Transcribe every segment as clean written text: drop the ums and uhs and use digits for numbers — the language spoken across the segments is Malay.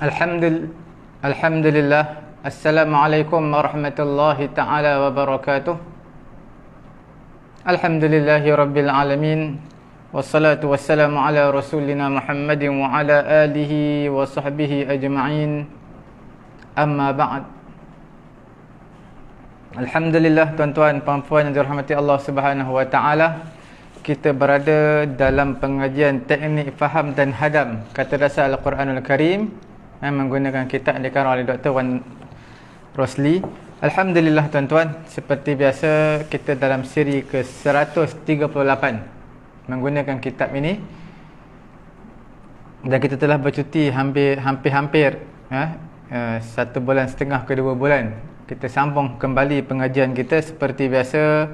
Alhamdulillah. Assalamualaikum warahmatullahi ta'ala wabarakatuh. Alhamdulillahi rabbil alamin. Wassalatu wassalamu ala rasulina Muhammadin wa ala alihi wa sahbihi ajma'in. Amma ba'd. Alhamdulillah, tuan-tuan, puan-puan yang dirahmati Allah Subhanahu wa ta'ala. Kita berada dalam pengajian teknik faham dan hadam kata dasar Al-Quranul Karim menggunakan kitab yang dikarang oleh Dr. Wan Rosli. Alhamdulillah, tuan-tuan, seperti biasa kita dalam siri ke-138 menggunakan kitab ini, dan kita telah bercuti hampir-hampir 1,5 bulan ke 2 bulan. Kita sambung kembali pengajian kita seperti biasa.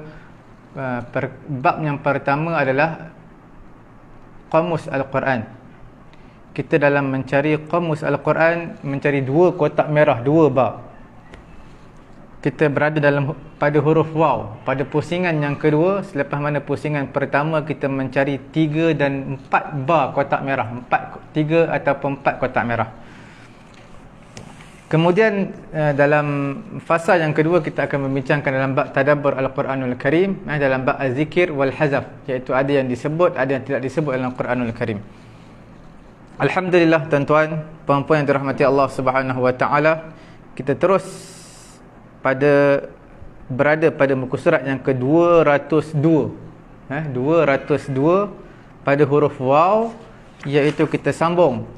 Bab yang pertama adalah Qamus Al-Quran. Kita dalam mencari Qamus Al-Quran mencari 2 kotak merah, 2 bab. Kita berada pada huruf waw, pada pusingan yang kedua. Selepas mana pusingan pertama kita mencari 3 dan 4 bar kotak merah, 3 ataupun 4 kotak merah. Kemudian dalam fasa yang kedua kita akan membincangkan dalam bab tadabbur Al-Quranul Karim, dalam bab az-zikir wal hazaf, iaitu ada yang disebut, ada yang tidak disebut dalam Al-Quranul Karim. Alhamdulillah, tuan-tuan, puan-puan yang dirahmati Allah Subhanahu wa taala, kita terus berada pada muka surat yang ke-202. 202 pada huruf waw, iaitu kita sambung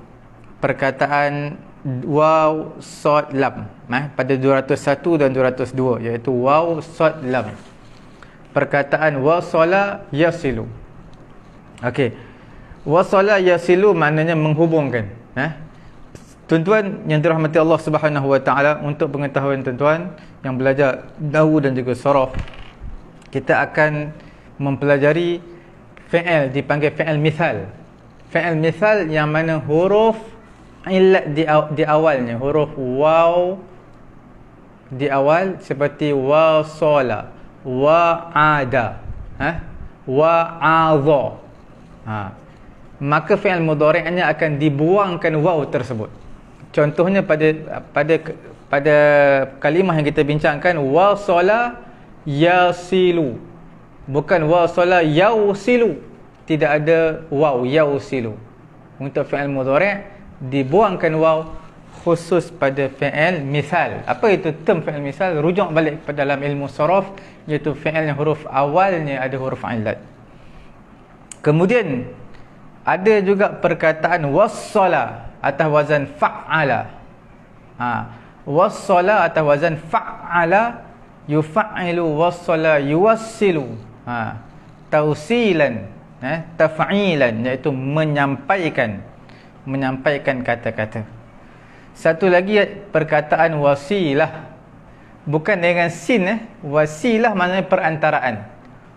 perkataan waw sod lam pada 201 dan 202, iaitu waw sod lam, perkataan wasala yasilu. Okey, wasala yasilu maknanya menghubungkan. Tuan-tuan yang dirahmati Allah Subhanahu wa taala, untuk pengetahuan tuan-tuan yang belajar nahwu dan juga saraf, kita akan mempelajari fi'il dipanggil fi'il mithal. Fi'il mithal yang mana huruf illat di awalnya, huruf waw di awal, seperti wasala, wa'ada, wa'adha. Maka fi'il mudhari'nya akan dibuangkan waw tersebut. Contohnya pada kalimah yang kita bincangkan, wasala yasilu, bukan wasala yausilu, tidak ada waw yausilu. Untuk fi'il mudhari' dibuangkan waw khusus pada fi'il misal. Apa itu term fi'il misal? Rujuk balik pada dalam ilmu saraf, iaitu fi'il yang huruf awalnya ada huruf illat. Kemudian ada juga perkataan wassala atas wazan fa'ala. Wassala atas wazan fa'ala, yufa''ilu, wassala yuwassilu, tausilan, taf'ilan, iaitu menyampaikan kata-kata. Satu lagi perkataan wasilah, bukan dengan sin. Wasilah maknanya perantaraan.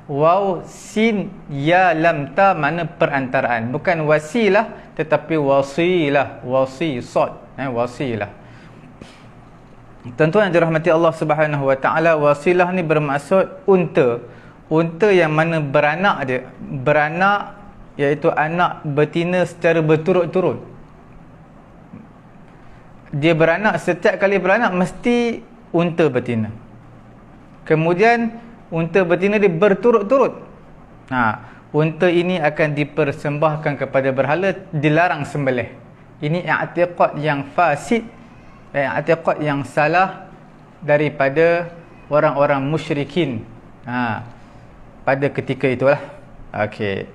Waw sin ya lam ta makna perantaraan, bukan wasilah tetapi wasilah, wasisad, wasilah. Tuan-tuan yang dirahmati Allah Subhanahu wa taala, wasilah ni bermaksud unta yang mana beranak, iaitu anak betina secara berturut-turut. Dia beranak, setiap kali beranak mesti unta betina. Kemudian unta betina dia berturut-turut. Unta ini akan dipersembahkan kepada berhala, dilarang sembelih. Ini i'tiqad yang fasid, i'tiqad yang salah daripada orang-orang musyrikin pada ketika itulah. Okey,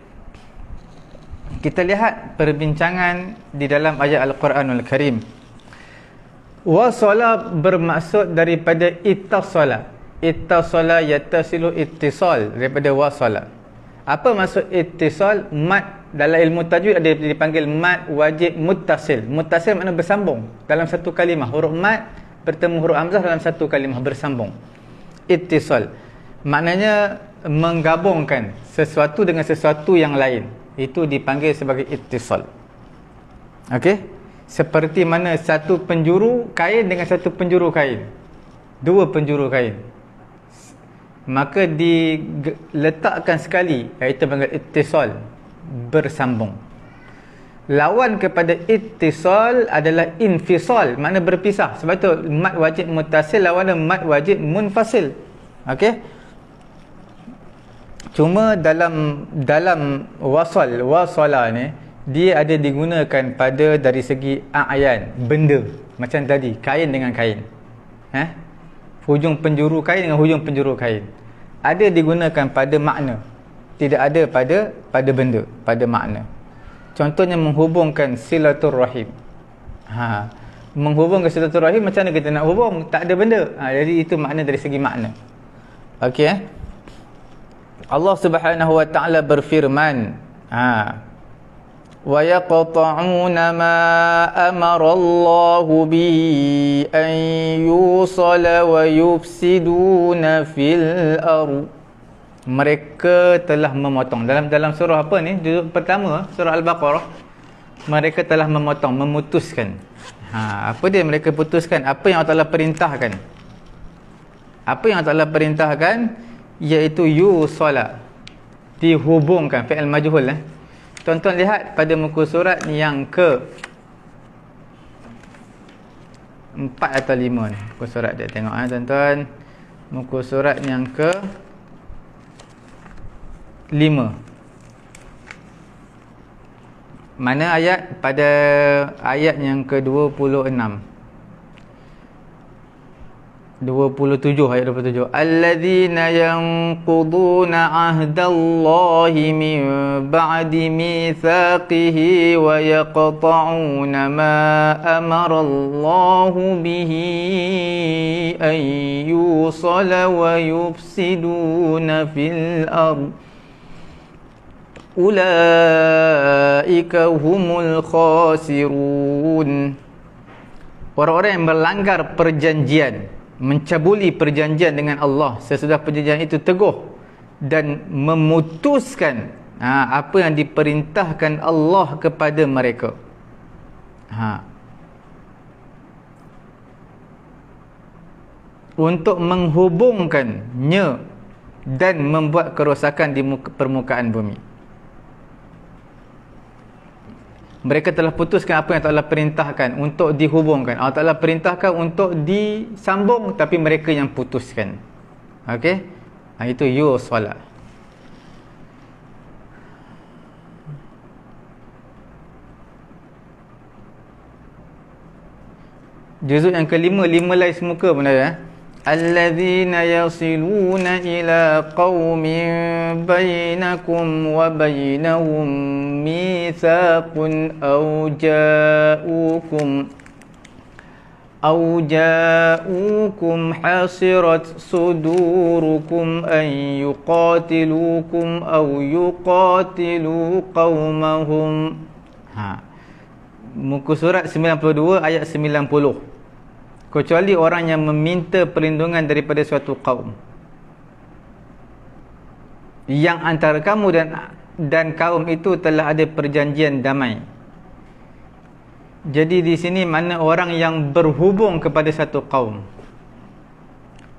kita lihat perbincangan di dalam ayat Al-Quranul Karim. Wasala bermaksud daripada ittasala. Ittasala yattasilu ittisal, daripada wasala. Apa maksud ittisal? Mad dalam ilmu tajwid ada dipanggil mad wajib muttasil. Muttasil makna bersambung dalam satu kalimah. Huruf mad bertemu huruf hamzah dalam satu kalimah, bersambung. Ittisal maknanya menggabungkan sesuatu dengan sesuatu yang lain. Itu dipanggil sebagai ittisal. Okey, seperti mana satu penjuru kain dengan satu penjuru kain, 2 penjuru kain, maka diletakkan sekali, iaitu panggil ittisal, bersambung. Lawan kepada ittisal adalah infisal, makna berpisah. Sebab tu mad wajib muttasil lawan mad wajib munfasil. Okey. Cuma dalam wasala ni dia ada digunakan pada dari segi a'yan, benda. Macam tadi, kain dengan kain. Hujung penjuru kain dengan hujung penjuru kain. Ada digunakan pada makna. Tidak ada pada benda, pada makna. Contohnya menghubungkan silaturrahim. Menghubungkan silaturrahim, macam mana kita nak hubung? Tak ada benda. Jadi itu makna dari segi makna. Okey. Allah Subhanahu wa taala berfirman, wa yaqta'una ma amara Allah bihi an yusala wa yufsiduna fil ardh. Mereka telah memotong. Dalam surah apa ni? Juzuk pertama, surah Al-Baqarah. Mereka telah memotong, memutuskan. Apa dia mereka putuskan? Apa yang Allah Ta'ala perintahkan? Apa yang Allah Ta'ala perintahkan? Iaitu yusala. Dihubungkan. Fi'il majhul. Tuan-tuan lihat pada muka surat yang ke 4 atau 5 ni. Muka surat dia, tengok tuan-tuan. Muka surat yang ke 5. Mana ayat? Pada ayat yang ke-26. 27, ayat 27. Alladzina yanquduna ahdallahi min ba'di mitsaqihi wa yaqta'una ma amara Allahu bihi an yusala wa yufsiduna fil ardh. Ulaika humul khasirun. Orang-orang yang melanggar perjanjian, mencabuli perjanjian dengan Allah sesudah perjanjian itu teguh dan memutuskan apa yang diperintahkan Allah kepada mereka. Untuk menghubungkannya dan membuat kerosakan di permukaan bumi. Mereka telah putuskan apa yang Allah perintahkan untuk dihubungkan. Allah Ta'ala perintahkan untuk disambung, tapi mereka yang putuskan. Okey? Itu yusala. Juzuk yang kelima, 5 lais muka pun ada. Alladzina yasiluna ila qaumin bainakum wa bainahum mitsaqun aw ja'ukum hasirat sudurukum an yuqatilukum aw yuqatilu qaumahum. Muka surat 92 ayat 90. Kecuali orang yang meminta perlindungan daripada suatu kaum yang antara kamu dan kaum itu telah ada perjanjian damai. Jadi di sini mana orang yang berhubung kepada satu kaum,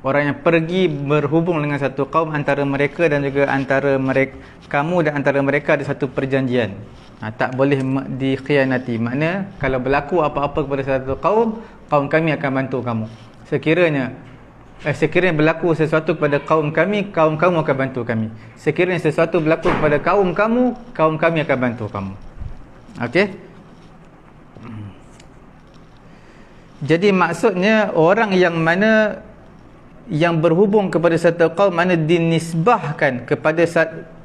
orang yang pergi berhubung dengan satu kaum, antara mereka dan juga antara mereka, kamu dan antara mereka ada satu perjanjian. Tak boleh dikhianati. Makna kalau berlaku apa-apa kepada satu kaum, kaum kami akan bantu kamu. Sekiranya berlaku sesuatu kepada kaum kami, kaum kamu akan bantu kami. Sekiranya sesuatu berlaku kepada kaum kamu, kaum kami akan bantu kamu. Okey? Jadi maksudnya orang yang mana yang berhubung kepada satu kaum, mana dinisbahkan kepada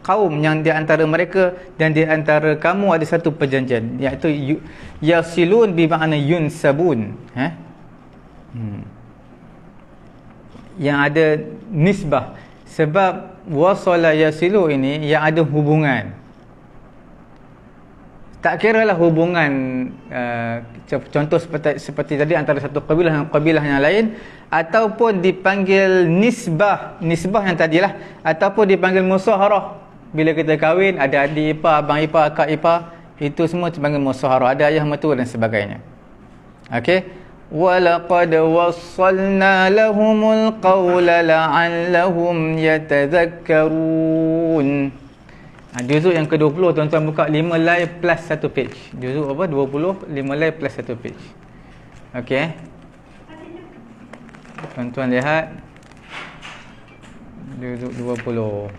kaum yang di antara mereka dan di antara kamu ada satu perjanjian, iaitu yasilun bi makna yunsabun, yang ada nisbah. Sebab wasala yasilu ini yang ada hubungan, tak kiralah hubungan contoh seperti tadi antara satu kabilah dengan kabilah yang lain, ataupun dipanggil nisbah yang tadilah, ataupun dipanggil musaharah. Bila kita kahwin, ada adik ipar, abang ipar, akak ipar, itu semua dipanggil musaharah. Ada ayah mertua dan sebagainya. Okey. Walaqad wassalna lahumul qawla la'allahum yatadhakkarun. Juzuk yang ke-20, tuan-tuan buka 5 line plus 1 page. Juzuk apa? 20, 5 line plus 1 page. Okey. Tuan-tuan lihat. Juzuk 20.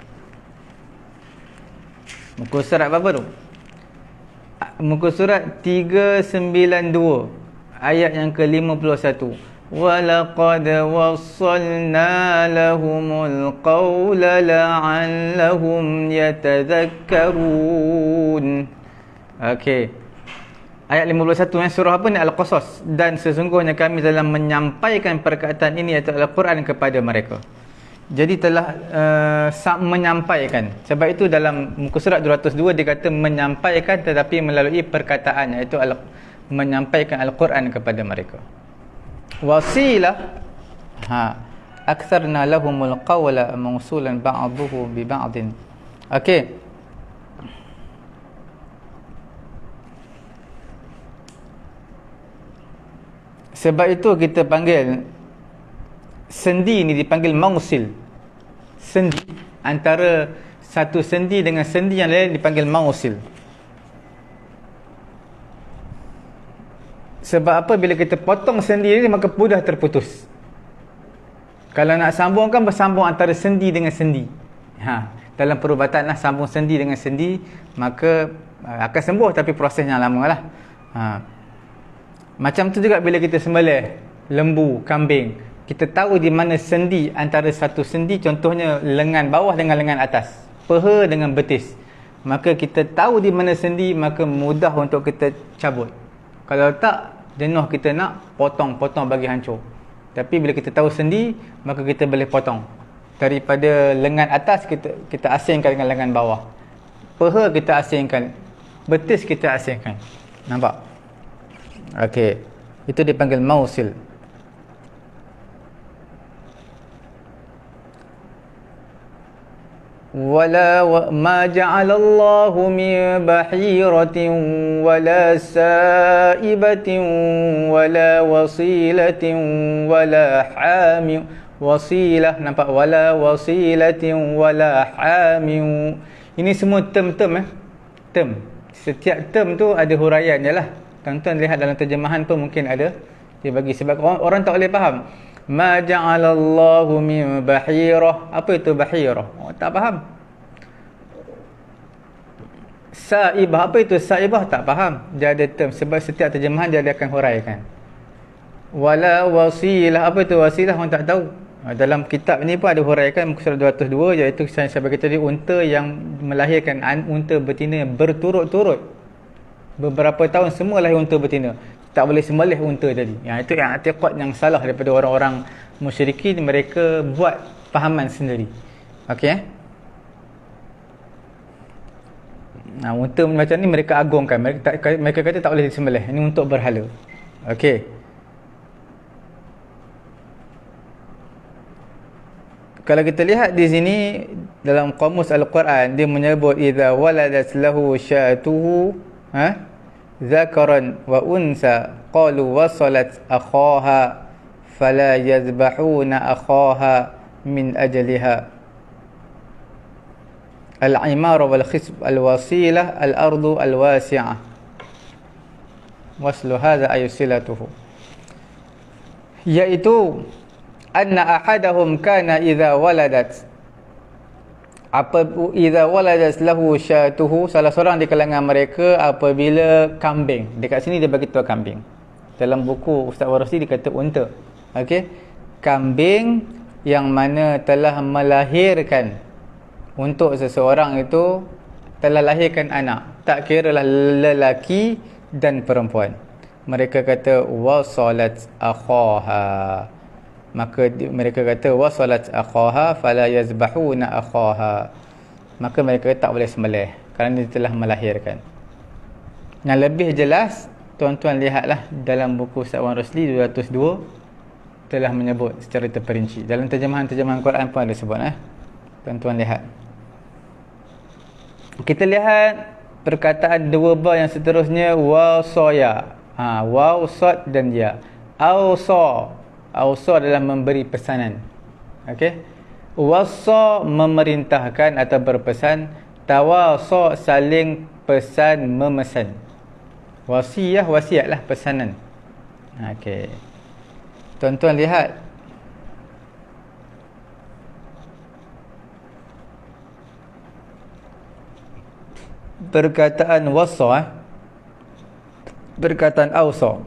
Muka surat apa tu? Muka surat 392. Ayat yang ke-51. وَلَقَدْ وَصَّلْنَا لَهُمُ الْقَوْلَ لَعَلَّهُمْ يَتَذَكَّرُونَ. Okey. Ayat 51 surah apa ni? Al-Qasas. Dan sesungguhnya kami dalam menyampaikan perkataan ini iaitu Al-Quran kepada mereka. Jadi telah menyampaikan. Sebab itu dalam muka surat 202 dia kata menyampaikan tetapi melalui perkataan, iaitu menyampaikan Al-Quran kepada mereka. Wasilah aktharna lahumul qawla mawsulan ba'duhu bi ba'din. Okey. Sebab itu kita panggil sendi ni dipanggil mausil. Sendi antara satu sendi dengan sendi yang lain dipanggil mausil. Sebab apa? Bila kita potong sendi ni maka mudah terputus. Kalau nak sambungkan, bersambung antara sendi dengan sendi. Dalam perubatan lah, sambung sendi dengan sendi, maka akan sembuh, tapi prosesnya lama lah. Macam tu juga bila kita sembelih lembu, kambing, kita tahu di mana sendi antara satu sendi, contohnya lengan bawah dengan lengan atas, peha dengan betis, maka kita tahu di mana sendi, maka mudah untuk kita cabut. Kalau tak, jenuh kita nak potong-potong bagi hancur. Tapi bila kita tahu sendi, maka kita boleh potong. Daripada lengan atas kita asingkan dengan lengan bawah, peha kita asingkan, betis kita asingkan. Nampak? Okey. Itu dipanggil mausil. ولا ما جعل الله من بحيرة ولا سائبة ولا وصيلة ولا حام. وصيلة, nampak? ولا وصيلة ولا حام. Ini semua term-term term. Setiap term tu ada huraian je lah. Tuan-tuan lihat dalam terjemahan pun mungkin ada dia bagi, sebab orang tak boleh faham. Ma ja'alallahu min bahirah. Apa itu bahirah? Oh, tak faham. Sa'ibah. Apa itu sa'ibah? Tak faham. Dia ada term. Sebab setiap terjemahan dia akan huraikan. Wala wasilah. Apa itu wasilah? Orang tak tahu. Dalam kitab ni pun ada huraikan muka surat 202, iaitu saya bagi tadi, unta yang melahirkan unta betina berturut-turut. Beberapa tahun semua lahir unta betina. Tak boleh sembelih unta tadi. Itu yang i'tiqad yang salah daripada orang-orang musyrikin. Mereka buat fahaman sendiri. Okey. Unta macam ni mereka agungkan. Mereka kata tak boleh disembelih. Ini untuk berhala. Okey. Kalau kita lihat di sini dalam kamus Al-Quran, dia menyebut idza waladat lahu syatuhu zakaran wa unsa qalu wasalat akhaha fala yazbahuna akhaha min ajliha. Al-imara wal khisb al-wasilah al-ardu al-wasi'ah. Waslu hadha ayusilatuhu, iaitu anna ahadahum kana idza waladat, idza waladat lahu syatuhu, salah seorang di kalangan mereka apabila kambing, dekat sini dia bagi tahu kambing, dalam buku Ustaz Warasi dia kata unta. Okey, kambing yang mana telah melahirkan untuk seseorang itu, telah lahirkan anak, tak kira lah lelaki dan perempuan, mereka kata wasalat akhaha, maka mereka kata wasalat akhaha fala yazbahuna akhaha, maka mereka tak boleh sembelih kerana dia telah melahirkan. Yang lebih jelas, tuan-tuan lihatlah dalam buku Ustaz Wan Rosli 202 telah menyebut secara terperinci. Dalam terjemahan-terjemahan Quran pun ada sebut. Tuan-tuan lihat. Kita lihat perkataan dua ba yang seterusnya, wasaya. Waw, sad dan ya. Awsa. Awsa adalah memberi pesanan. Okey. Wasa memerintahkan atau berpesan. Tawasa, saling pesan memesan. Wasiyah, wasiat lah, pesanan. Okey. Tuan-tuan lihat. Perkataan wasa, perkataan awsa.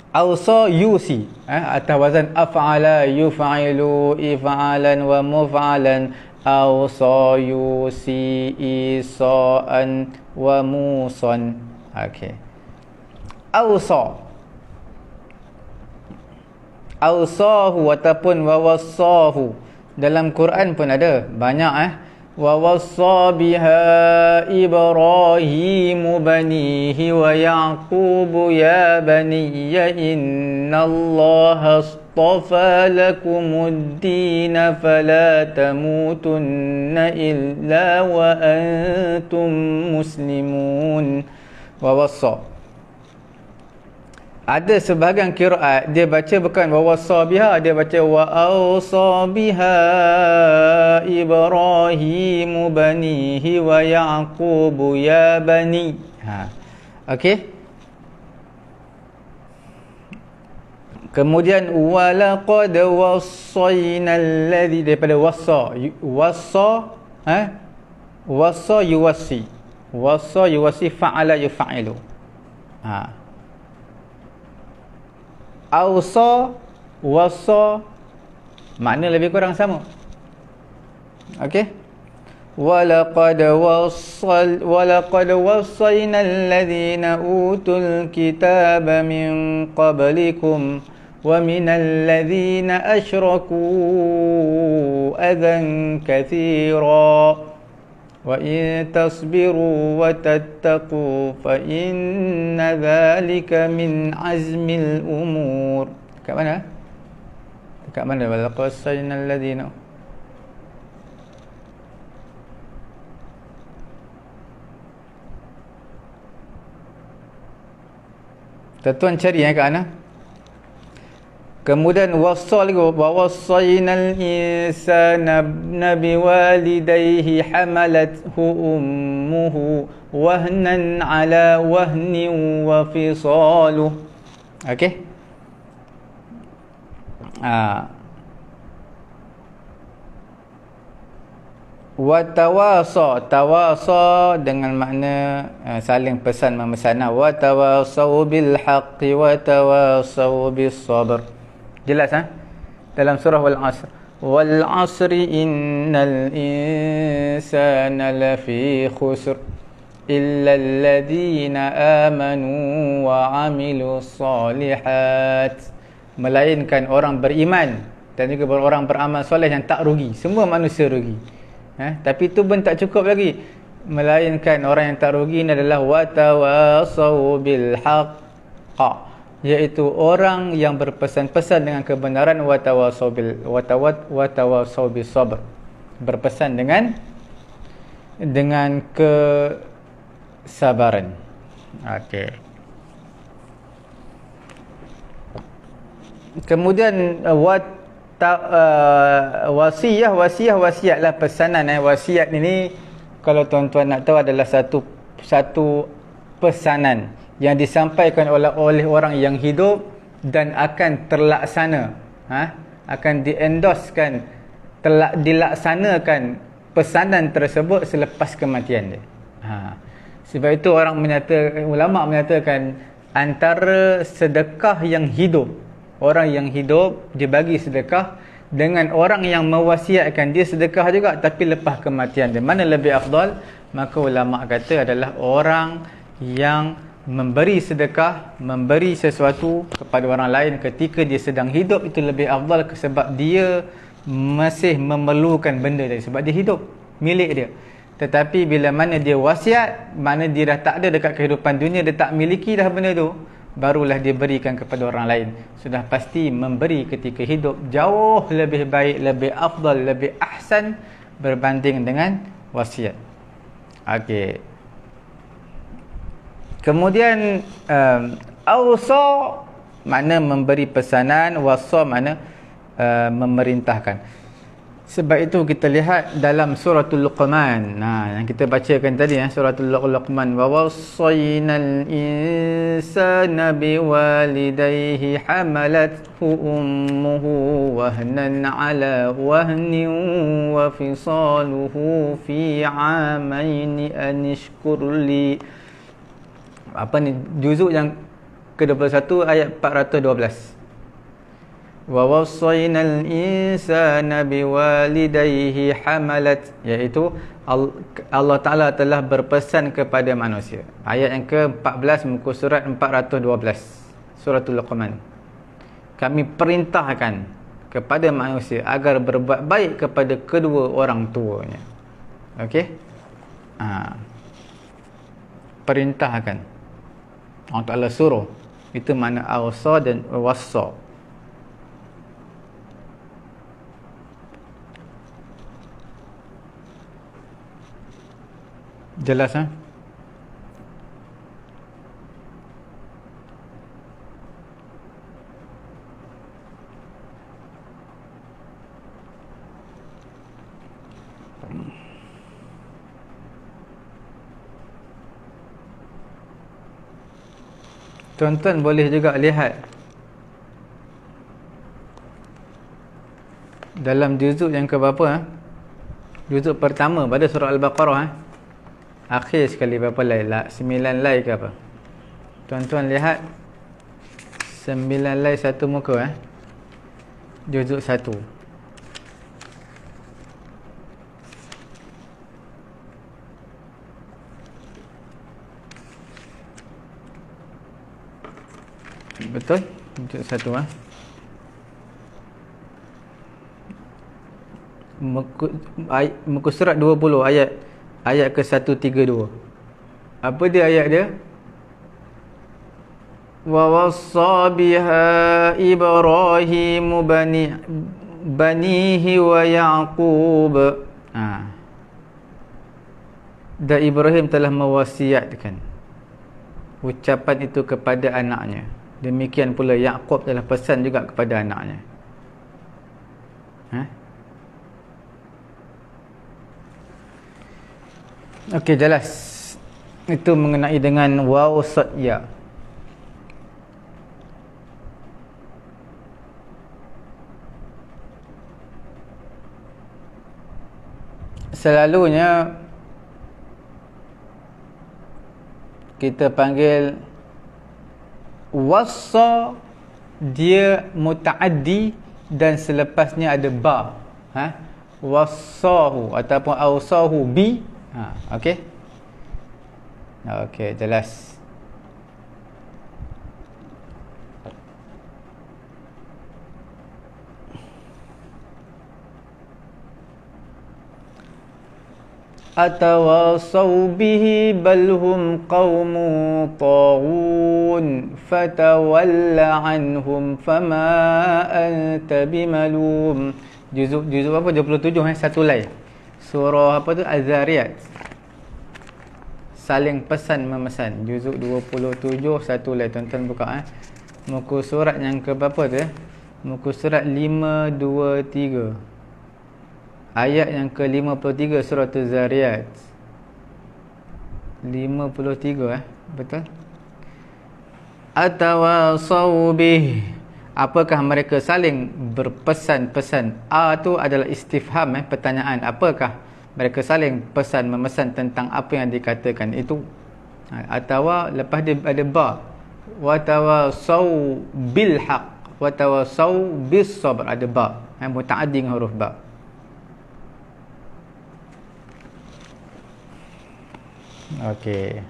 Awsa yusi, atas wazan af'ala, yuf'ilu, if'alan wa muf'alan. Awsa yusi isa'an wa musan. Okey. Awsa, awsahu ataupun wawassahu. Dalam Quran pun ada banyak wa wassa biha Ibrahimu banihi wa Yaqubu ya baniya innallaha astafa lakumud-din fala tamutunna illa wa antum muslimun. Wa wassa. Ada sebahagian qiraat dia baca bukan wa wassa biha, dia baca wa awsa biha Ibrahimu banihi wa Yaqubu ya bani. Okey. Kemudian walaqad wassaynal ladzi, daripada wassa, wassa wassa yuwassi, wassa yuwassi, fa'ala yuf'ilu. Awsa, wassa, makna lebih kurang sama. Okey. Walaqad wassaynal ladzina utul kitaba min qablikum wa minal ladzina asyraku adzan katsira wa in tasbiru wa tattaqu fa inna dzalika min azmil umur. Dekat mana? Dekat mana? Walaqad wassaynal ladzina. Tuan cari kat mana? Kemudian wassal lagi, wa wassaynal insana biwalidayhi hamalathu ummuhu wahnan ala wahnin wa fisaluh. Okey. Wa tawasa, tawasa dengan makna saling pesan memesan. Wa tawasau bil haqqi wa tawasau bis sabr. Jelas dalam surah wal asr. Wal asri innal insana lafi khusr illa alladhina amanu wa amilus solihat. Melainkan orang beriman dan juga orang beramal soleh yang tak rugi. Semua manusia rugi. Tapi itu pun tak cukup lagi. Melainkan orang yang tak rugi ini adalah watawasau bil haqq, iaitu orang yang berpesan-pesan dengan kebenaran, watawasau bis sabr, berpesan dengan kesabaran. Okey. Kemudian wasiatlah pesanan. Wasiat ini kalau tuan-tuan nak tahu adalah satu pesanan yang disampaikan oleh orang yang hidup dan akan terlaksana, akan diendoskan, dilaksanakan pesanan tersebut selepas kematian dia. Sebab itu ulama menyatakan antara sedekah yang hidup, orang yang hidup dia bagi sedekah, dengan orang yang mewasiatkan dia sedekah juga tapi lepas kematian dia, mana lebih afdal? Maka ulama kata adalah orang yang memberi sedekah, memberi sesuatu kepada orang lain ketika dia sedang hidup, itu lebih afdal sebab dia masih memerlukan benda dia, sebab dia hidup, milik dia. Tetapi bila mana dia wasiat, mana dia dah tak ada dekat kehidupan dunia, dia tak miliki dah benda tu, barulah dia berikan kepada orang lain. Sudah pasti memberi ketika hidup jauh lebih baik, lebih afdal, lebih ahsan berbanding dengan wasiat. Okey. Kemudian awsa makna memberi pesanan, wasa makna memerintahkan. Sebab itu kita lihat dalam suratul Luqman. Nah, yang kita bacakan tadi suratul Luqman, wa wassaynal insana biwalidayhi hamalathu ummuhu wahnan ala wahnin wa fisaluhu fi 'amaini an ishkur li. Apa ni juzuk yang ke-21 ayat 412. Wa wassaynal insana biwalidayhi hamalat, iaitu Allah Ta'ala telah berpesan kepada manusia. Ayat yang ke-14 muka surat 412 suratul Luqman. Kami perintahkan kepada manusia agar berbuat baik kepada kedua orang tuanya. Okey? Perintahkan. Allah Ta'ala suruh. Itu makna awsa dan wassa. Jelas Tuan-tuan boleh juga lihat dalam juzuk yang ke berapa juzuk pertama pada surah Al-Baqarah akhir sekali berapa lay? 9 lay ke apa? Tuan-tuan lihat 9 lay satu muka juzuk 1. Betul? Juzuk 1 muka surat 20 ayat ke 132. Apa dia ayat dia? Wa wassa biha Ibrahim banihi wa Yaqub. Dan Ibrahim telah mewasiatkan ucapan itu kepada anaknya. Demikian pula Yaqub telah pesan juga kepada anaknya. Okey, jelas. Itu mengenai dengan waw sad ya. Selalunya kita panggil wassa, dia mutaaddi dan selepasnya ada ba. Wassahu ataupun awsahu bi. Okey. Okey, jelas. Atawasaw bihi balhum qawmun taghun fatawalla anhum fama anta bimalum. Juzuk apa? 27 satu lay. Surah apa tu? Az-Zariyat. Saling pesan memesan. Juzuk 27 satu lay. Tuan-tuan buka muka surat yang ke berapa tu muka surat 523. Ayat yang ke-53 surah Az-Zariyat. 53 betul? Atawasaw bih. Apakah mereka saling berpesan-pesan? Tu adalah istifham, pertanyaan. Apakah mereka saling pesan memesan tentang apa yang dikatakan itu? Atau lepas dia ada ba. Wa tawasaw bil haq, wa tawasaw bis sabr, ada ba. Mutaaddi dengan huruf ba. Okey.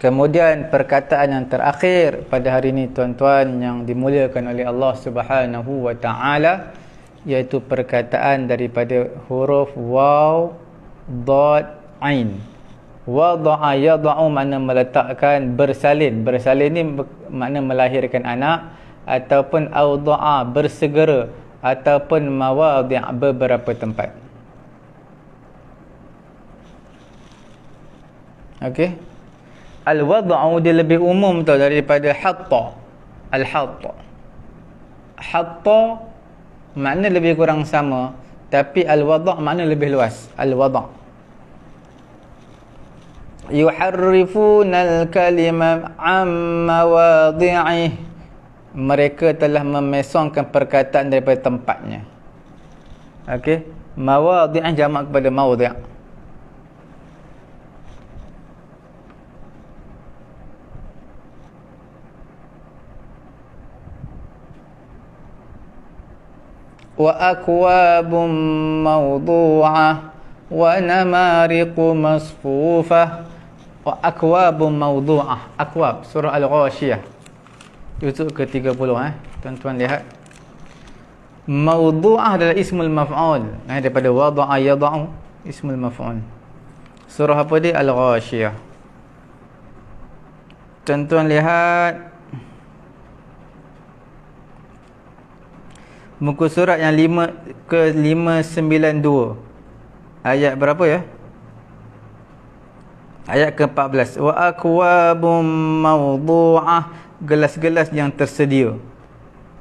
Kemudian perkataan yang terakhir pada hari ini tuan-tuan yang dimuliakan oleh Allah Subhanahu wa taala, iaitu perkataan daripada huruf waw, dad, ain. Wada'a yada'u makna meletakkan, bersalin. Bersalin ni makna melahirkan anak, ataupun awda'a bersegera, ataupun mawadi' beberapa tempat. Okey. Al-wad'u dia lebih umum daripada hatta. Al-hatta. Hatta makna lebih kurang sama, tapi al-wada' makna lebih luas. Al-wada' yuharrifuna al-kalima am mawadhi'ih, mereka telah memesongkan perkataan daripada tempatnya. Okey, mawadhi' jamak kepada mawadhi'. Wa akwabum mawdu'ah wa namariqu masfufah. Wa akwabum mawdu'ah. Akwab, surah Al-Ghashiyah, juzuk ke-30. Tuan-tuan lihat, mawdu'ah adalah ismul maf'ul, daripada wada'a yada'u, ismul maf'ul. Surah apa dia? Al-Ghashiyah. Tuan-tuan lihat muka surat yang 592, ayat berapa ya? Ayat ke-14. Wa akwabum mawdu'ah, gelas-gelas yang tersedia.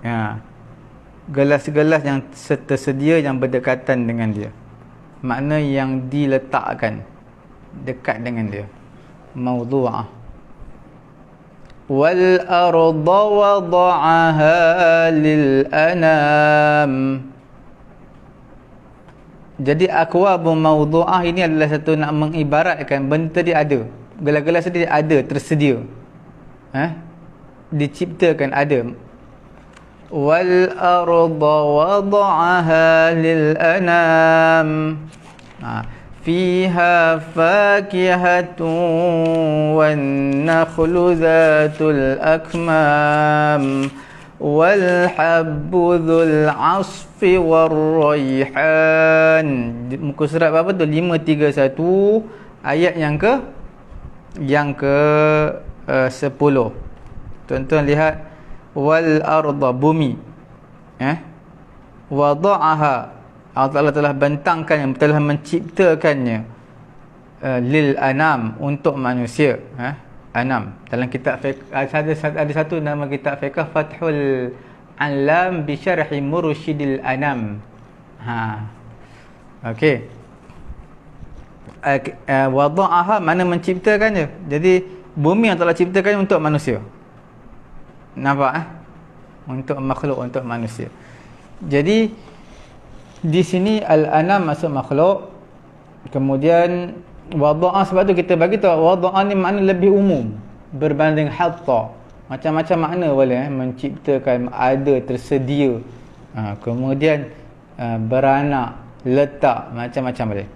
Ya, gelas-gelas yang tersedia yang berdekatan dengan dia, makna yang diletakkan dekat dengan dia, mawdu'ah. Wal arda wada'aha lil anam. Jadi akwabum mawdu'ah ini adalah satu nak mengibaratkan benda tadi ada, gelas-gelas tadi ada, tersedia, diciptakan, ada. Wal arda wada'aha lil anam, fiha fakihatun wan nakhlu dhatul akmam wal habbu dhul asfi war rayhan. Muka surat berapa tu? 531, ayat yang ke 10. Tuan-tuan lihat, wal arda, bumi, wada'aha, Allah Ta'ala telah bentangkannya, telah menciptakannya, lil anam, untuk manusia. Anam, dalam kitab fiqh ada satu nama kitab fiqh, Fathul Alam bi Syarhi Mursyidil Anam. Okey, wada'aha mana menciptakannya. Jadi bumi yang telah ciptakannya untuk manusia. Nampak? Untuk makhluk, untuk manusia. Jadi di sini al-anam masuk makhluk. Kemudian wada'ah, sebab tu kita bagi tahu wada'ah ni makna lebih umum berbanding hatta. Macam-macam makna boleh, menciptakan, ada, tersedia, kemudian beranak, letak, macam-macam boleh.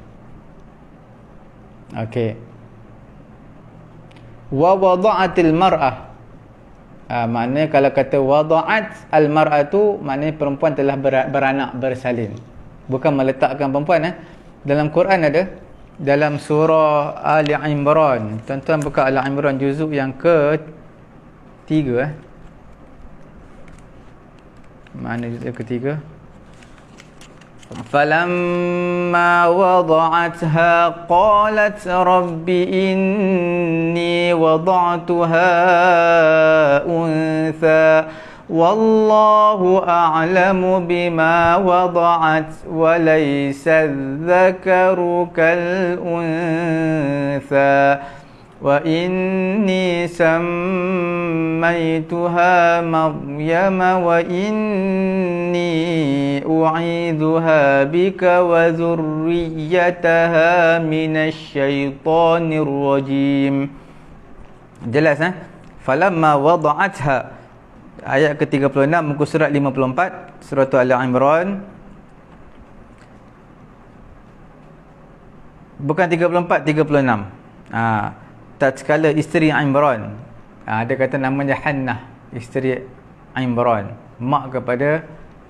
Okey. Wa wada'atil mar'ah, maknanya kalau kata wada'at al-mar'atu, maknanya perempuan telah beranak, bersalin, bukan meletakkan perempuan. Dalam Quran ada, dalam surah Ali Imran. Tuan-tuan buka Ali Imran juzuk yang ke-3. Mana juzuk ke-3? Falamma wada'atha qalat rabbi inni wada'tuha untha wallahu a'lamu bima wada'at wa laysa adh-dhakaru kal untha wa inni sammaytuha Maryama wa inni u'idhuha bika wa dhurriyyataha minasy syaithanir rajim. Jelas falamma wada'atha, ayat ke-36 muka surat 54, surah Ali Imran. Bukan 34, 36. Tatkala isteri Imran, dia kata namanya Hannah, isteri Imran, mak kepada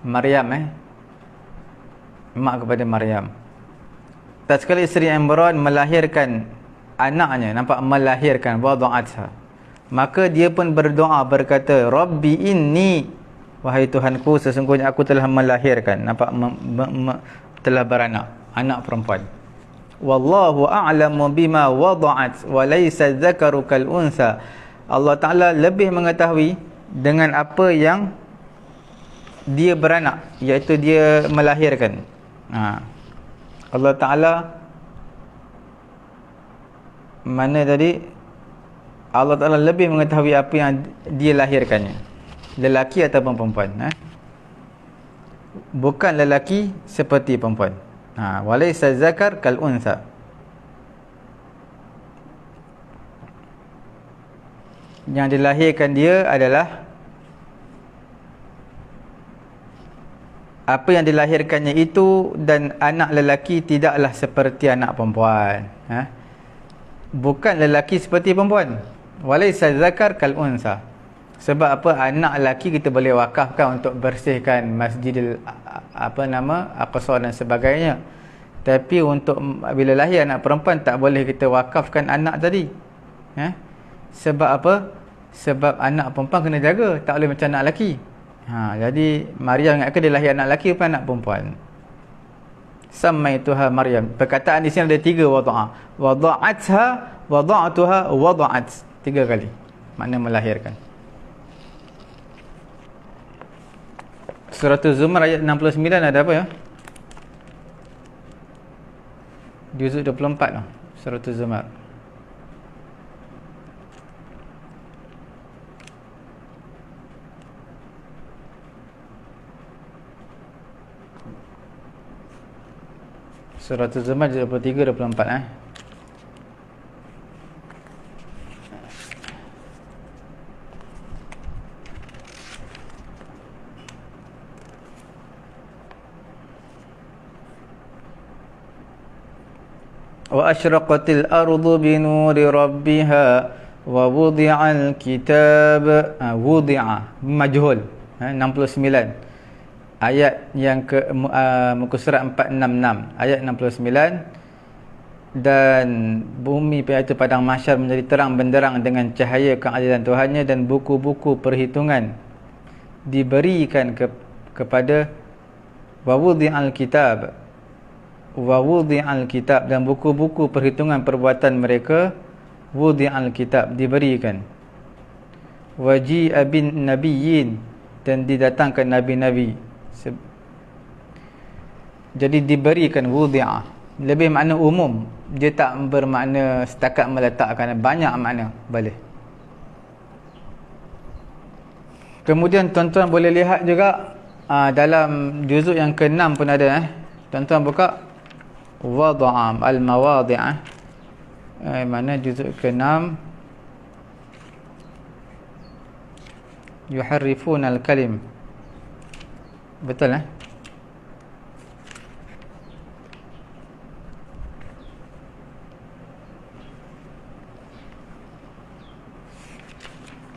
Maryam, mak kepada Maryam. Tatkala isteri Imran melahirkan anaknya, nampak, melahirkan, wada'atha, maka dia pun berdoa berkata, Rabbi inni, wahai Tuhanku, sesungguhnya aku telah melahirkan, nampak, telah beranak, anak perempuan. Wallahu a'lamu bima wada'at wa laysa dzakaru kal untha. Allah Ta'ala lebih mengetahui dengan apa yang dia beranak, iaitu dia melahirkan. Allah Ta'ala mana tadi? Allah Ta'ala lebih mengetahui apa yang dia lahirkannya, lelaki ataupun perempuan. Bukan lelaki seperti perempuan. Walaysa zakar kal unsa. Yang dilahirkan dia adalah apa yang dilahirkannya itu, dan anak lelaki tidaklah seperti anak perempuan. Bukan lelaki seperti perempuan. Walaysa zakar kal unsa. Sebab apa? Anak lelaki kita boleh wakafkan untuk bersihkan Masjidil Aqsa dan sebagainya. Tapi untuk bila lahir anak perempuan, tak boleh kita wakafkan anak tadi. Sebab apa? Sebab anak perempuan kena jaga, tak boleh macam anak lelaki. Jadi Maryam ingatkan dia lahir anak lelaki bukan anak perempuan. Samaituha Maryam. Perkataan di sini ada 3 wada'ah. Wada'atha, wada'atuha, wada'at. 3 kali. Makna melahirkan. Surah Az-Zumar ayat 69 ada apa ya? Juzuk 24 lah. Surah Az-Zumar. Surah Az-Zumar 23-24 Wa asyraqatil ardu binuri rabbiha wa wudi'al kitab. Wudi'a majhul. 69. Ayat yang ke muka surat 466, ayat 69. Dan bumi iaitu padang mahsyar menjadi terang benderang dengan cahaya keadilan Tuhannya, dan buku-buku perhitungan diberikan kepada wa wudi'al kitab. Wa wudi'al kitab, dan buku-buku perhitungan perbuatan mereka, wudi'al kitab, diberikan. Waji'a bin nabiyyin, dan didatangkan nabi-nabi. Jadi diberikan wudi'ah lebih makna umum, dia tak bermakna setakat meletakkan, banyak makna boleh. Kemudian tuan-tuan boleh lihat juga dalam juzuk yang ke-6 pun ada. Tuan-tuan buka wada'am al-mawadi'ah, mana juzuk ke-6, yuharrifun al-kalim. Betul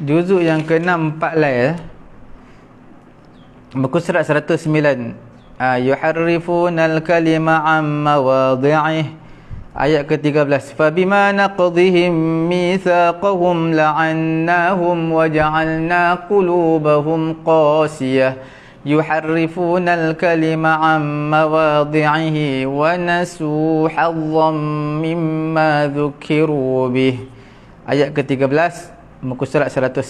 juzuk yang ke-6 4 lain, muka surat 109. Yuharrifunal kalima an mawadhi'ih, ayat ke-13. Fabima naqdihim mitsaqahum la'annahum wa ja'alna qulubahum qasiyah yuharrifunal kalima an mawadhi'ihi wa nasu hazzan mimma dhukiru bih. Ayat ke-13 muka surat 109.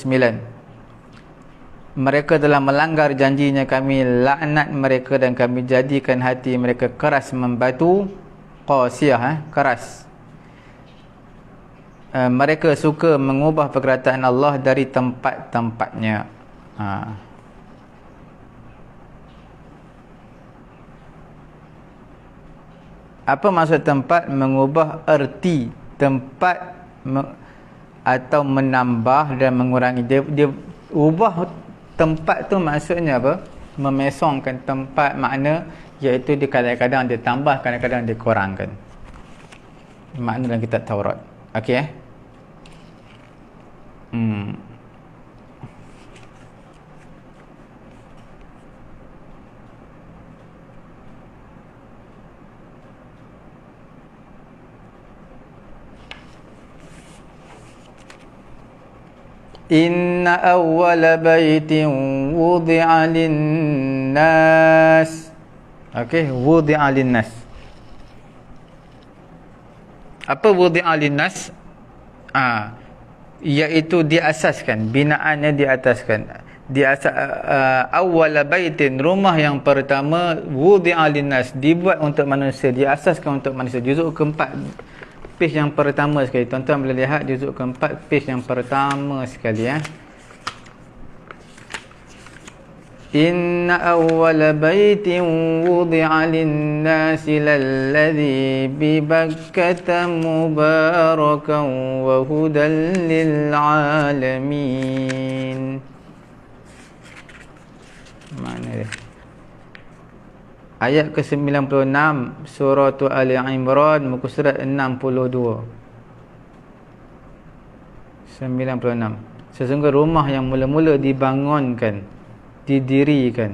Mereka telah melanggar janjinya kami, laknat mereka, dan kami jadikan hati mereka keras membatu. Qasiyah, keras. Mereka suka mengubah perkataan Allah dari tempat-tempatnya. Apa maksud tempat? Mengubah erti tempat atau menambah dan mengurangi. Dia ubah tempat tu, maksudnya apa? Memesongkan tempat, makna iaitu dia kadang-kadang dia tambah, kadang-kadang dia kurangkan. Makna dalam kitab Taurat. Okey Inna awwala baitin wudi'a linnas. Okey, wudi'a linnas. Apa wudi'a linnas? Iaitu diasaskan, binaannya diataskan. awwal baitin, rumah yang pertama, wudi'a linnas, dibuat untuk manusia, diasaskan untuk manusia. Juzuk keempat, page yang pertama sekali. Tuan-tuan boleh lihat juzuk keempat, page yang pertama sekali ya. Inna awwala baitin wudi'a linnasi lalladhi bi Bakkata mubarakan wa hudan lil alamin. Mana dia? Ayat ke-96 surah Ali Imran, muka surat 62. 96. Sesungguhnya rumah yang mula-mula dibangunkan, didirikan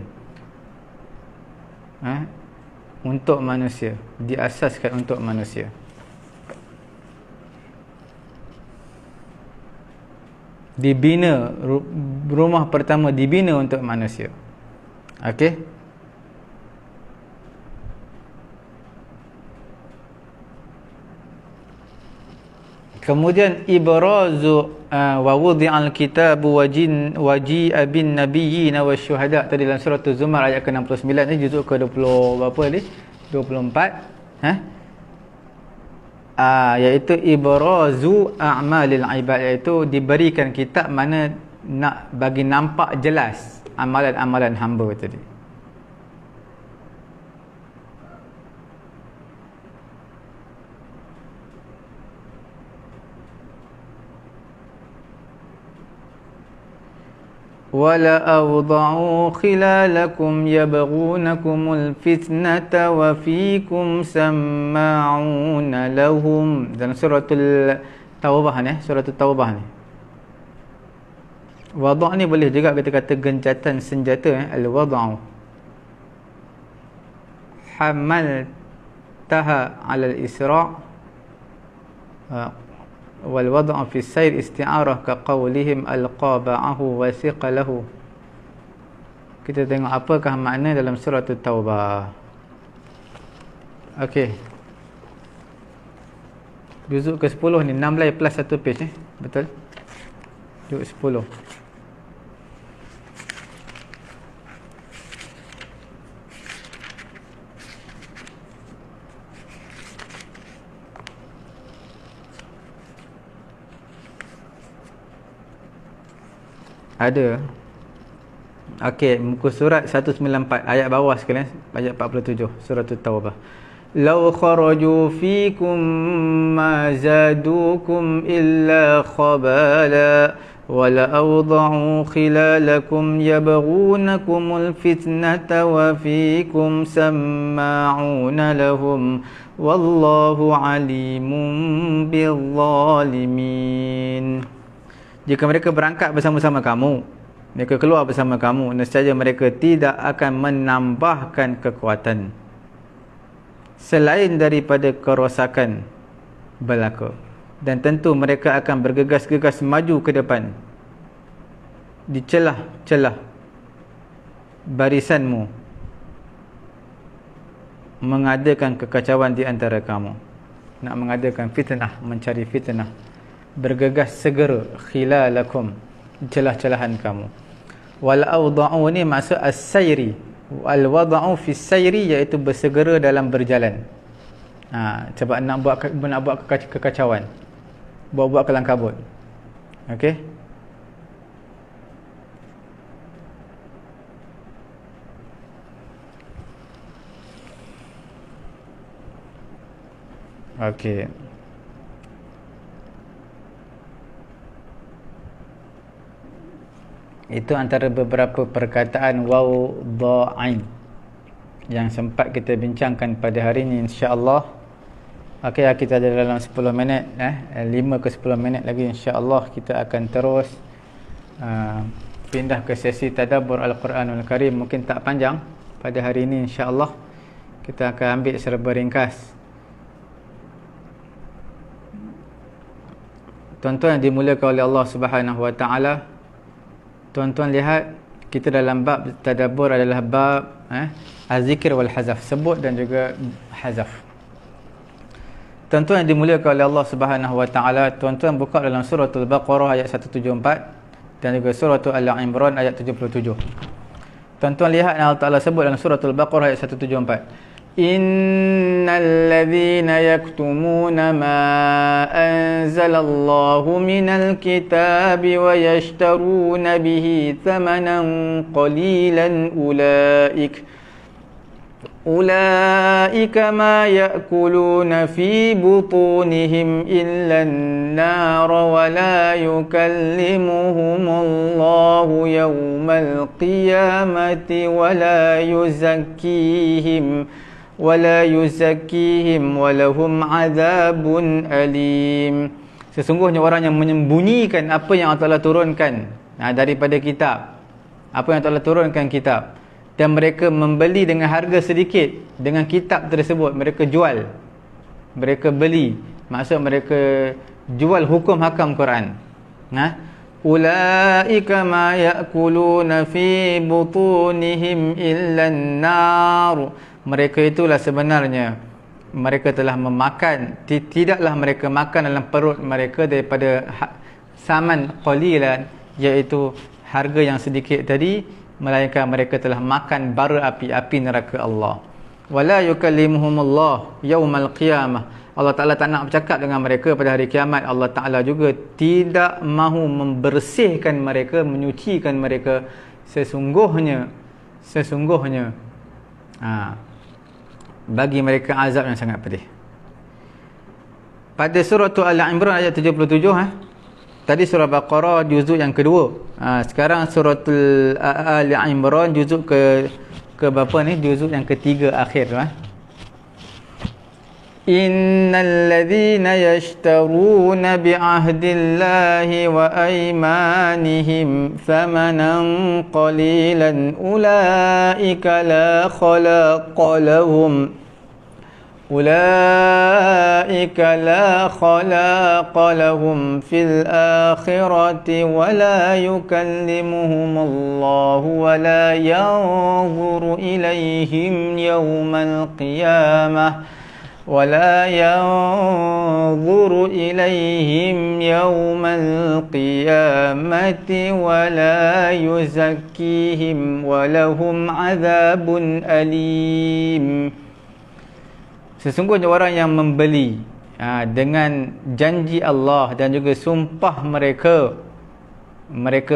untuk manusia, diasaskan untuk manusia. Dibina, rumah pertama dibina untuk manusia. Okey. Kemudian ibrazu wa wudi'al kitabu waji'a bin nabiyyin wasyuhada, tadi dalam surah Az-Zumar ayat ke-69 ni, juzuk ke-20 berapa ni? 24. Iaitu ibrazu a'malil ibad, iaitu diberikan kitab mana nak bagi nampak jelas amalan-amalan hamba tadi. Wala awda'u khilalakum yabghunakumul fitnata wa fikum samma'una lahum, dalam suratul Taubah ni, suratul Taubah ni. Wada' ni boleh juga kita kata gencatan senjata, al-wada'u. Hamaltaha 'ala al-isra' wal wada'u fi sayr isti'arah ka qawlihim al-qaba'ahu wa siqalahu. Kita tengok apakah makna dalam suratul Taubah. Okey. Juzuk ke-10 ni 16 plus 1 page ni. Betul? Juzuk 10. Ada. Okey, muka surat 194 ayat bawah sekalian, ayat 47 surah At-Taubah. Law kharaju fikum ma zadukum illa khabala wa la awda'u khilalakum yabghunakumul fitnata wa fikum samma'una lahum wallahu alimun bil zalimin. Jika mereka berangkat bersama-sama kamu, mereka keluar bersama kamu, nescaya mereka tidak akan menambahkan kekuatan selain daripada kerosakan belaka, dan tentu mereka akan bergegas-gegas maju ke depan di celah-celah barisanmu, mengadakan kekacauan di antara kamu, nak mengadakan fitnah, mencari fitnah, bergegas segera khilalakum, celah-celahan kamu. Wal awda'u ni maksud as-sayri, al wada'u fi sayri, iaitu bersegera dalam berjalan. Sebab nak buat kekacauan, buat kelang kabut. Okey. Okey. Itu antara beberapa perkataan waw dha'in yang sempat kita bincangkan pada hari ini, insya-Allah. Okey, kita ada dalam 10 minit 5 ke 10 minit lagi, insya-Allah kita akan terus pindah ke sesi tadabbur Al-Quranul Karim. Mungkin tak panjang pada hari ini, insya-Allah. Kita akan ambil serba ringkas. Tuan-tuan yang dimuliakan oleh Allah Subhanahu wa taala, tuan-tuan lihat, kita dalam bab tadabbur adalah bab az-zikr wal hazaf, sebut dan juga hazaf. Tuan-tuan yang dimuliakan oleh Allah Subhanahu wa taala, tuan-tuan buka dalam surah Al-Baqarah ayat 174. dan juga surah Al-Imran ayat 77. Tuan-tuan lihat Allah Ta'ala sebut dalam surah Al-Baqarah ayat 174. Innal ladzina yaktumuna ma anzalallahu minal kitabi wa yashtaruna bihi thamanan qalilan ulaika ma ya'kuluna fi butunihim illa an-nar wa la yukallimuhumullahu yawmal qiyamati wa la yuzakkihim wa lahum azabun alim. Sesungguhnya orang yang menyembunyikan apa yang Allah Ta'ala turunkan daripada kitab, apa yang Allah Ta'ala turunkan kitab, dan mereka membeli dengan harga sedikit dengan kitab tersebut, mereka jual, mereka beli, maksud mereka jual hukum hakam Quran. Ulaika ma ya'kuluna fi butunihim illa an-nar. Mereka itulah sebenarnya mereka telah memakan, tidaklah mereka makan dalam perut mereka daripada saman qalilan, iaitu harga yang sedikit tadi, melainkan mereka telah makan bara api neraka Allah. Wala yukallimuhumullah yaumal qiyamah. Allah Ta'ala tak nak bercakap dengan mereka pada hari kiamat. Allah Ta'ala juga tidak mahu membersihkan mereka, menyucikan mereka. Sesungguhnya bagi mereka azab yang sangat pedih. Pada surah Al-Imran ayat 77, tadi surah Baqarah juzuk yang kedua. Sekarang surah Al-Imran juzuk ke berapa ni? Juzuk yang ketiga akhir. Innal ladzina yashtaruna bi'ahdillahi wa aymanihim thamanan qalilan ulaika la khalaqa lahum fil akhirati wa la yukallimuhumullahu wa la yanzuru ilayhim yawmal qiyamah ولا ينظر إليهم يوم القيامة ولا يزكيهم ولهم عذاب أليم. Sesungguhnya orang yang membeli dengan janji Allah dan juga sumpah mereka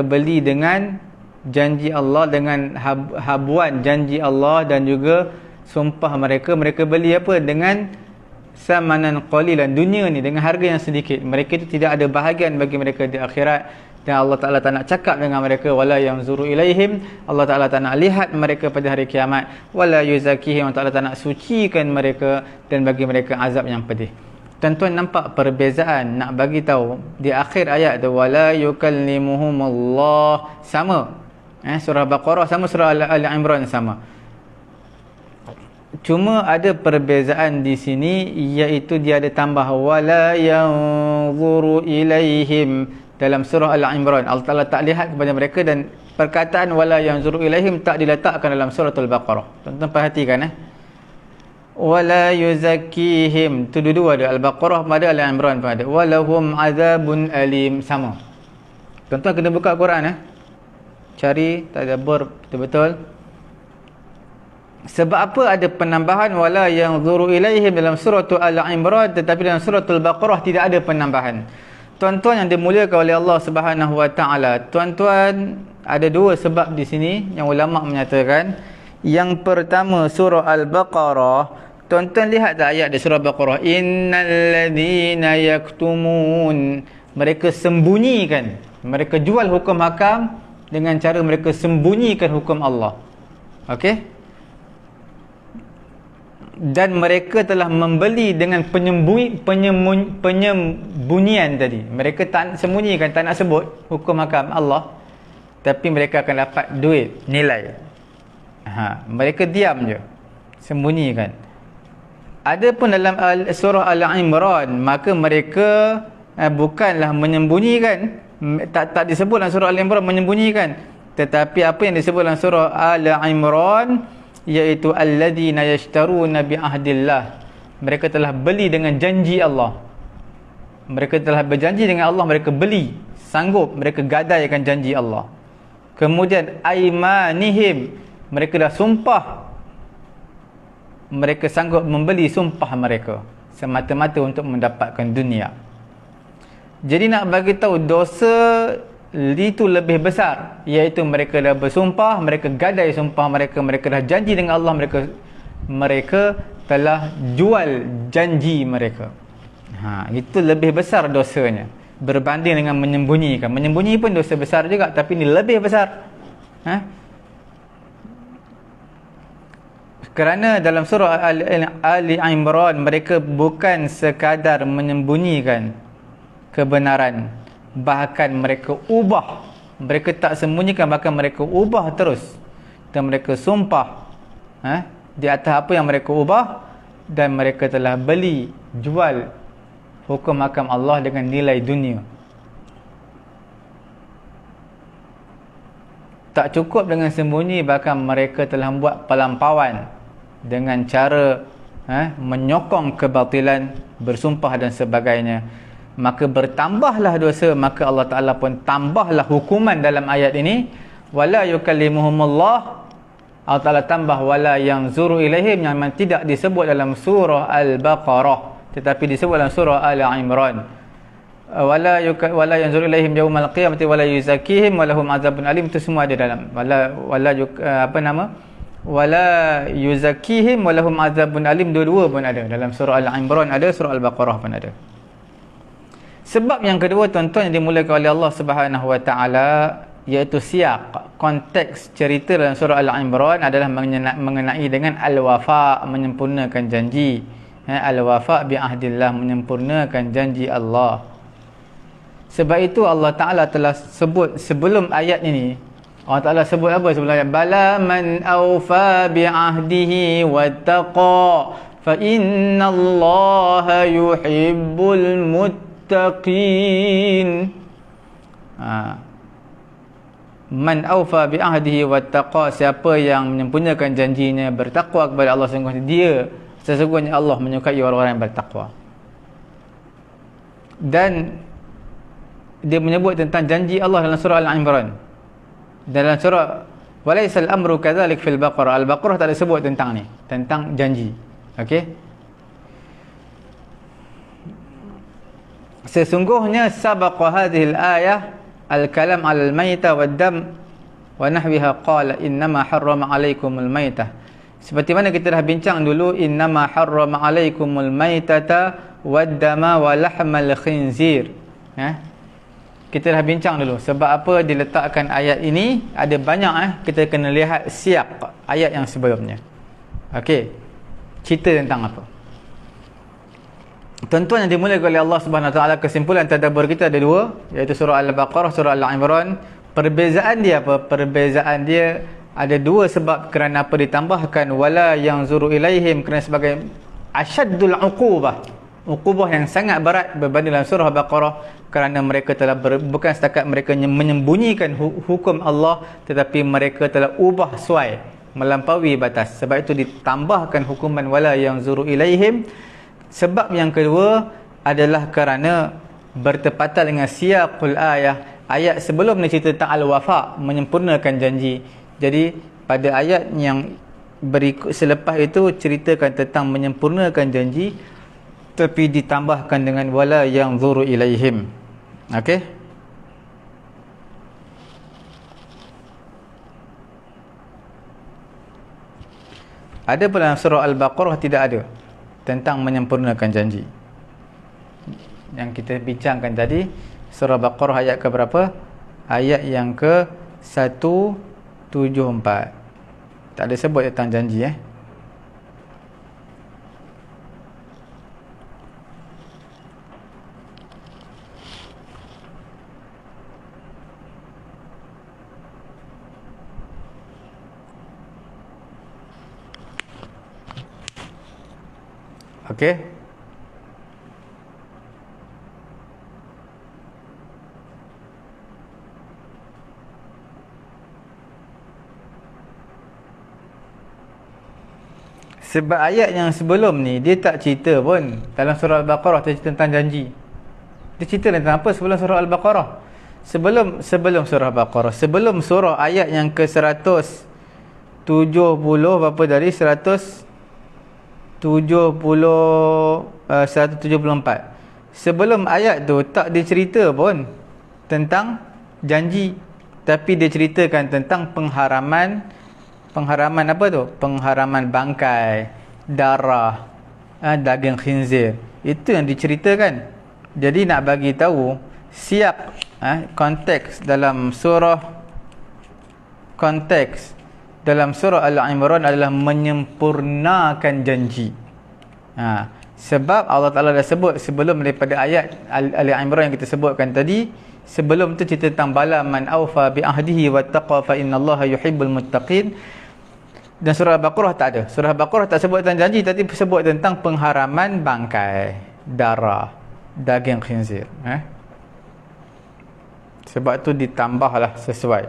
beli dengan janji Allah, dengan habuan janji Allah dan juga sumpah mereka beli apa? Dengan samanan qalilan, dunia ni dengan harga yang sedikit. Mereka itu tidak ada bahagian bagi mereka di akhirat, dan Allah Ta'ala tak nak cakap dengan mereka. Wala yanzuru ilaihim, Allah Ta'ala tak nak lihat mereka pada hari kiamat. Wala yuzakkihim, Allah Ta'ala tak nak sucikan mereka, dan bagi mereka azab yang pedih. Tuan-tuan nampak perbezaan? Nak bagi tahu di akhir ayat tu, wala yukallimuhumullah sama, surah Baqarah sama, surah Al-Imran sama. Cuma ada perbezaan di sini, iaitu dia ada tambah wala yanzuru ilaihim dalam surah Al-Imran. Allah Ta'ala tak lihat kepada mereka, dan perkataan wala yanzuru ilaihim tak diletakkan dalam surah Al-Baqarah. Tuan-tuan perhatikan wala yuzakkihim, tu dua-dua ada, Al-Baqarah pun ada, Al-Imran pun ada. Walahum azabun alim sama. Tuan-tuan kena buka Quran cari tadabbur betul-betul. Sebab apa ada penambahan wala yanzuru ilaihim dalam surah Al-Imran, tetapi dalam surah Al-Baqarah tidak ada penambahan? Tuan-tuan yang dimuliakan oleh Allah Subhanahu wa taala, tuan-tuan, ada dua sebab di sini yang ulama menyatakan. Yang pertama, surah Al-Baqarah, tuan-tuan lihat tak ayat di surah Al-Baqarah, innal ladzina yaktumun, mereka sembunyikan, mereka jual hukum hakam dengan cara mereka sembunyikan hukum Allah. Okey? Dan mereka telah membeli dengan penyembunyian tadi. Mereka tak sembunyikan, tak nak sebut hukum hakam Allah, tapi mereka akan dapat duit, nilai. Mereka diam je, sembunyikan. Adapun dalam surah Al-Imran, maka mereka bukanlah menyembunyikan, tak disebut dalam surah Al-Imran menyembunyikan, tetapi apa yang disebut dalam surah Al-Imran iaitu alladzina yashtaruna bi ahdillah, mereka telah beli dengan janji Allah. Mereka telah berjanji dengan Allah, mereka beli sanggup mereka gadaikan janji Allah. Kemudian aimanihim, mereka dah sumpah, mereka sanggup membeli sumpah mereka semata-mata untuk mendapatkan dunia. Jadi nak bagi tahu dosa itu lebih besar, iaitu mereka dah bersumpah, mereka gadai sumpah mereka, mereka dah janji dengan Allah, mereka telah jual janji mereka. Itu lebih besar dosanya berbanding dengan menyembunyikan. Menyembunyi pun dosa besar juga, tapi ini lebih besar. Kerana dalam surah Ali Imran, mereka bukan sekadar menyembunyikan kebenaran, bahkan mereka ubah. Mereka tak sembunyikan, bahkan mereka ubah terus. Dan mereka sumpah di atas apa yang mereka ubah, dan mereka telah beli, jual hukum hakam Allah dengan nilai dunia. Tak cukup dengan sembunyi, bahkan mereka telah buat pelampauan dengan cara menyokong kebatilan, bersumpah dan sebagainya. Maka bertambahlah dosa, maka Allah Ta'ala pun tambahlah hukuman dalam ayat ini. Wala yukallimuhumullah, Allah Ta'ala tambah wala yanzuru ilaihim, yang tidak disebut dalam surah Al-Baqarah tetapi disebut dalam surah Al-Imran. Wala yanzuru ilaihim yaumal qiyamati wala yuzakkihim walahum azabun alim. Itu semua ada dalam wala yuzakkihim walahum azabun alim. Dua-dua pun ada dalam surah Al-Imran, ada surah Al-Baqarah pun ada. Sebab yang kedua, tuan-tuan, yang dimulakan oleh Allah Subhanahu Wa Taala, iaitu siaq, konteks cerita dalam surah Al-Imran adalah mengenai dengan al-wafa, menyempurnakan janji. Al-wafa bi ahdillah, menyempurnakan janji Allah. Sebab itu Allah Ta'ala telah sebut sebelum ayat ini, Allah Ta'ala sebut apa sebelum ayat? Bala man awfa bi ahdihi wattaqa fa innallaha yuhibbul muttaqin. Man awfa bi ahdihi wattaqa, siapa yang menyempurnakan janjinya, bertakwa kepada Allah, sesungguhnya Allah menyukai orang-orang yang bertakwa. Dan dia menyebut tentang janji Allah dalam surah Al-Imran. Dalam surah walaisal amru kadzalik fil Baqarah. Al-Baqarah tak ada sebut tentang ni, tentang janji. Okey. Sesungguhnya sabaqa hadhihi al-ayah al-kalam 'ala al-maita wad-dam wa nahwiha, qala innama harrama 'alaikumul maitah. Seperti mana kita dah bincang dulu, innama harrama 'alaikumul maitata wad-dama wa lahmal khinzir. Kita dah bincang dulu sebab apa diletakkan ayat ini. Ada banyak kita kena lihat siap ayat yang sebelumnya. Okey, cerita tentang apa? Tuan-tuan yang dimulakan oleh Allah Subhanahu Wa Taala, kesimpulan tadabbur kita ada dua, iaitu surah Al-Baqarah, surah Al-Imran. Perbezaan dia apa? Perbezaan dia ada dua sebab kerana apa ditambahkan wala yanzuru ilaihim, kerana sebagai asyaddul uqubah yang sangat berat berbanding dalam surah Al-Baqarah, kerana mereka telah bukan setakat mereka menyembunyikan hukum Allah, tetapi mereka telah ubah suai, melampaui batas. Sebab itu ditambahkan hukuman wala yanzuru ilaihim. Sebab yang kedua adalah kerana bertepatan dengan siyaqul ayah. Ayat sebelum ni cerita tentang al-wafa, menyempurnakan janji. Jadi pada ayat yang berikut selepas itu ceritakan tentang menyempurnakan janji, tapi ditambahkan dengan wala yanzuru ilaihim. Okey. Ada pula dalam surah Al-Baqarah tidak ada tentang menyempurnakan janji. Yang kita bincangkan tadi, surah Al-Baqarah ayat ke berapa? Ayat yang ke 174. Tak ada sebut tentang janji. Okey. Sebab ayat yang sebelum ni dia tak cerita pun dalam surah Al-Baqarah, dia cerita tentang janji. Dia cerita tentang apa sebelum surah Al-Baqarah? sebelum surah Baqarah, sebelum surah ayat yang ke 170 berapa tadi, 174. Sebelum ayat tu tak dicerita pun tentang janji, tapi dia ceritakan tentang pengharaman apa tu? Pengharaman bangkai, darah, daging khinzir. Itu yang diceritakan. Jadi nak bagi tahu siap, konteks dalam surah Al-Imran adalah menyempurnakan janji. Sebab Allah Ta'ala dah sebut sebelum daripada ayat Al-Imran yang kita sebutkan tadi, sebelum tu cerita tentang bala man awfa bi ahdihi wattaqa fa innallaha yuhibbul muttaqin. Dan surah Al-Baqarah tak ada. Surah Al-Baqarah tak sebut tentang janji, tapi sebut tentang pengharaman bangkai, darah, daging khinzir. Sebab tu ditambahlah sesuai.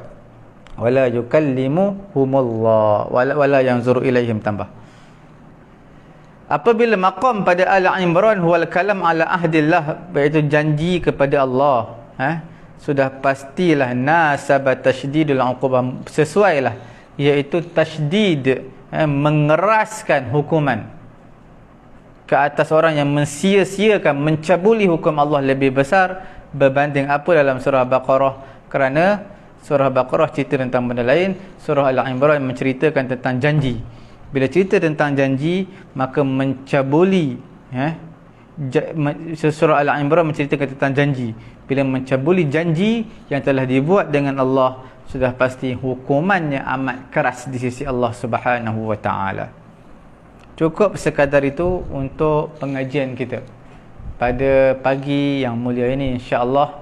Wala yukallimuhumullah wala yanzuru ilaihim, tambah. Apabila maqam pada Al-Imran huwal kalam ala ahdillah, iaitu janji kepada Allah, sudah pastilah nasaba tasydidul uqubah, sesuailah, iaitu tasydid, mengeraskan hukuman ke atas orang yang mensia-siakan, mencabuli hukum Allah lebih besar berbanding apa dalam surah Baqarah. Kerana surah Baqarah cerita tentang benda lain, surah Al-Imran menceritakan tentang janji. Bila cerita tentang janji, maka mencabuli, surah Al-Imran menceritakan tentang janji. Bila mencabuli janji yang telah dibuat dengan Allah, sudah pasti hukumannya amat keras di sisi Allah Subhanahu wa taala. Cukup sekadar itu untuk pengajian kita pada pagi yang mulia ini. Insya-Allah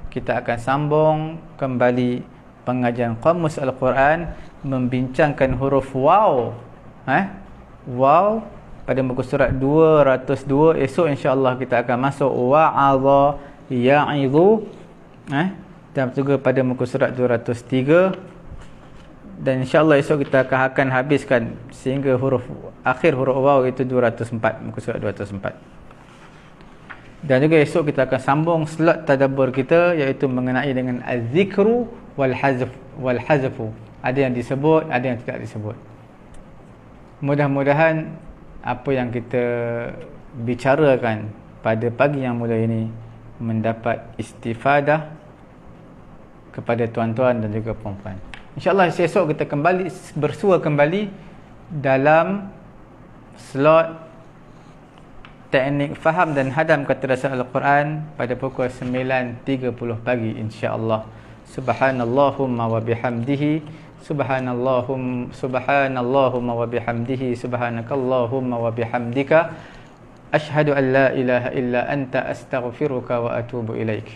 kita akan sambung kembali pengajian Qamus Al-Quran, membincangkan huruf waw. Waw pada muka surat 202. Esok insya-Allah kita akan masuk wa'adha ya'idhu, dan juga pada muka surat 203. Dan insya-Allah esok kita akan habiskan sehingga akhir huruf waw itu 204, muka surat 204. Dan juga esok kita akan sambung slot tadabbur kita, iaitu mengenai dengan az-zikru wal hazfu. Ada yang disebut, ada yang tidak disebut. Mudah-mudahan apa yang kita bicarakan pada pagi yang mulia ini mendapat istifadah kepada tuan-tuan dan juga puan-puan. InsyaAllah esok kita bersua kembali dalam slot teknik faham dan hadam kata dasar Al-Quran pada pukul 9.30 pagi insya-Allah. Subhanallahumma wa bihamdihi, subhanallahumma wa bihamdihi, subhanakallahumma wa bihamdika, asyhadu an la ilaha illa anta astaghfiruka wa atubu ilaik.